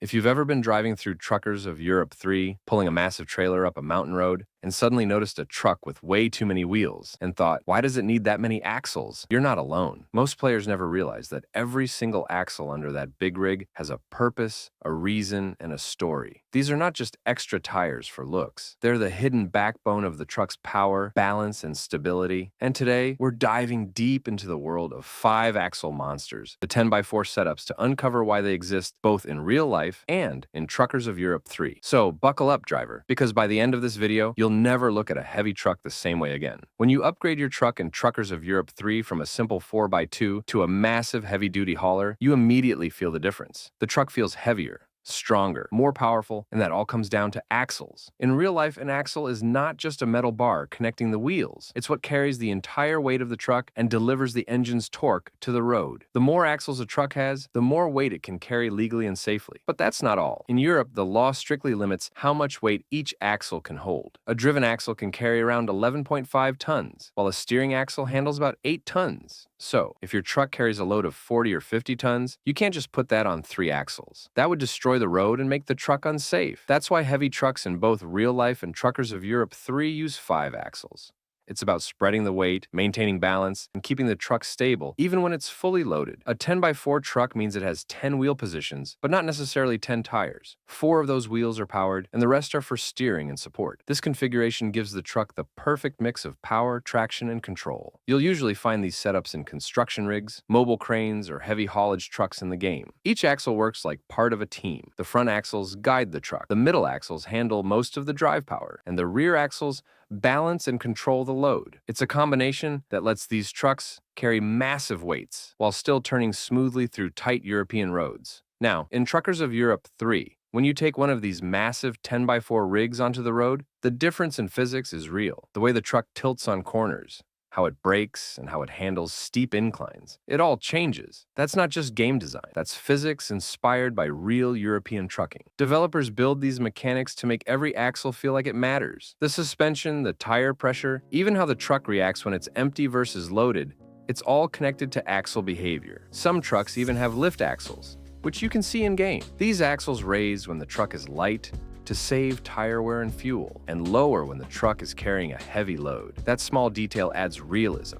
If you've ever been driving through Truckers of Europe 3, pulling a massive trailer up a mountain road, and suddenly noticed a truck with way too many wheels and thought, why does it need that many axles? You're not alone. Most players never realize that every single axle under that big rig has a purpose, a reason, and a story. These are not just extra tires for looks. They're the hidden backbone of the truck's power, balance, and stability. And today, we're diving deep into the world of 5-axle monsters, the 10x4 setups, to uncover why they exist both in real life and in Truckers of Europe 3. So buckle up, driver, because by the end of this video, you'll never look at a heavy truck the same way again. When you upgrade your truck in Truckers of Europe 3 from a simple 4x2 to a massive heavy-duty hauler, you immediately feel the difference. The truck feels heavier, stronger, more powerful, and that all comes down to axles. In real life, an axle is not just a metal bar connecting the wheels. It's what carries the entire weight of the truck and delivers the engine's torque to the road. The more axles a truck has, the more weight it can carry legally and safely. But that's not all. In Europe, the law strictly limits how much weight each axle can hold. A driven axle can carry around 11.5 tons, while a steering axle handles about 8 tons. So, if your truck carries a load of 40 or 50 tons, you can't just put that on 3 axles. That would destroy the road and make the truck unsafe. That's why heavy trucks in both real life and Truckers of Europe 3 use 5 axles. It's about spreading the weight, maintaining balance, and keeping the truck stable, even when it's fully loaded. A 10x4 truck means it has 10 wheel positions, but not necessarily 10 tires. 4 of those wheels are powered, and the rest are for steering and support. This configuration gives the truck the perfect mix of power, traction, and control. You'll usually find these setups in construction rigs, mobile cranes, or heavy haulage trucks in the game. Each axle works like part of a team. The front axles guide the truck, the middle axles handle most of the drive power, and the rear axles balance and control the load. It's a combination that lets these trucks carry massive weights while still turning smoothly through tight European roads. Now, in Truckers of Europe 3, when you take one of these massive 10x4 rigs onto the road, the difference in physics is real. The way the truck tilts on corners, how it brakes, and how it handles steep inclines. It all changes. That's not just game design. That's physics inspired by real European trucking. Developers build these mechanics to make every axle feel like it matters. The suspension, the tire pressure, even how the truck reacts when it's empty versus loaded, it's all connected to axle behavior. Some trucks even have lift axles, which you can see in-game. These axles raise when the truck is light, to save tire wear and fuel, and lower when the truck is carrying a heavy load. That small detail adds realism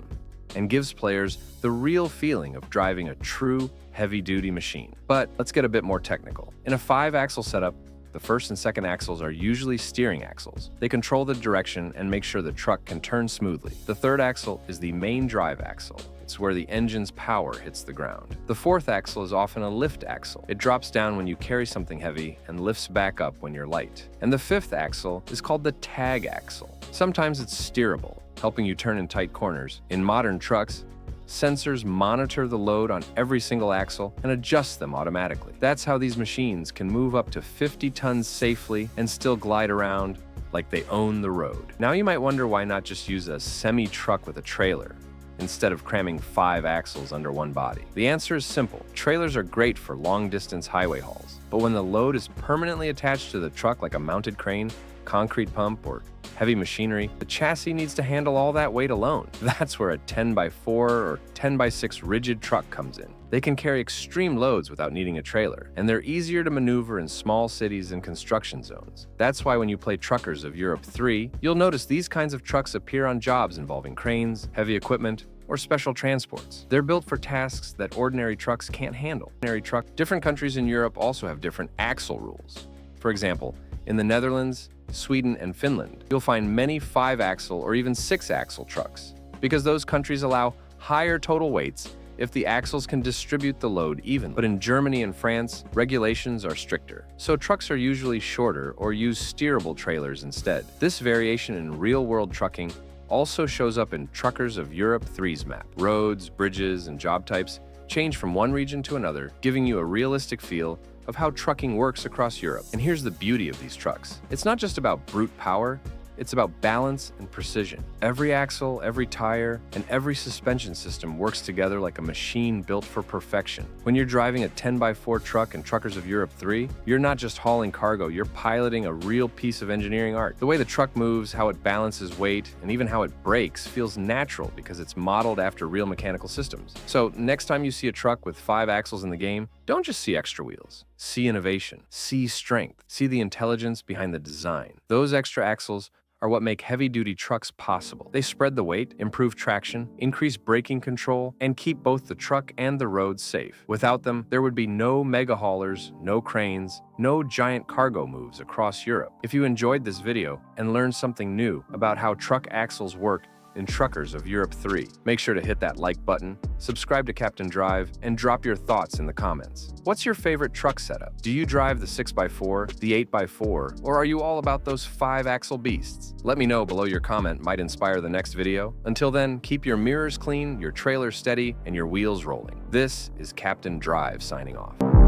and gives players the real feeling of driving a true heavy-duty machine. But let's get a bit more technical. In a 5-axle setup, the first and second axles are usually steering axles. They control the direction and make sure the truck can turn smoothly. The third axle is the main drive axle. It's where the engine's power hits the ground. The fourth axle is often a lift axle. It drops down when you carry something heavy and lifts back up when you're light. And the fifth axle is called the tag axle. Sometimes it's steerable, helping you turn in tight corners. In modern trucks, sensors monitor the load on every single axle and adjust them automatically. That's how these machines can move up to 50 tons safely and still glide around like they own the road. Now you might wonder why not just use a semi-truck with a trailer instead of cramming 5 axles under one body. The answer is simple. Trailers are great for long-distance highway hauls, but when the load is permanently attached to the truck like a mounted crane, concrete pump, or heavy machinery, the chassis needs to handle all that weight alone. That's where a 10x4 or 10x6 rigid truck comes in. They can carry extreme loads without needing a trailer, and they're easier to maneuver in small cities and construction zones. That's why when you play Truckers of Europe 3, you'll notice these kinds of trucks appear on jobs involving cranes, heavy equipment, or special transports. They're built for tasks that ordinary trucks can't handle. Different countries in Europe also have different axle rules. For example, in the Netherlands, Sweden, and Finland, you'll find many 5-axle or even 6-axle trucks, because those countries allow higher total weights if the axles can distribute the load evenly. But in Germany and France, regulations are stricter, so trucks are usually shorter or use steerable trailers instead. This variation in real-world trucking also shows up in Truckers of Europe 3's map. Roads, bridges, and job types change from one region to another, giving you a realistic feel of how trucking works across Europe. And here's the beauty of these trucks. It's not just about brute power, it's about balance and precision. Every axle, every tire, and every suspension system works together like a machine built for perfection. When you're driving a 10x4 truck in Truckers of Europe 3, you're not just hauling cargo, you're piloting a real piece of engineering art. The way the truck moves, how it balances weight, and even how it brakes feels natural because it's modeled after real mechanical systems. So next time you see a truck with 5 axles in the game, don't just see extra wheels. see innovation, see strength, see the intelligence behind the design. Those extra axles are what make heavy-duty trucks possible. They spread the weight, improve traction, increase braking control, and keep both the truck and the road safe. Without them, there would be no mega haulers, no cranes, no giant cargo moves across Europe. If you enjoyed this video and learned something new about how truck axles work in Truckers of Europe 3, make sure to hit that like button, subscribe to Captain Drive, and drop your thoughts in the comments. What's your favorite truck setup? Do you drive the 6x4, the 8x4, or are you all about those 5-axle beasts? Let me know below. Your comment might inspire the next video. Until then, keep your mirrors clean, your trailer steady, and your wheels rolling. This is Captain Drive signing off.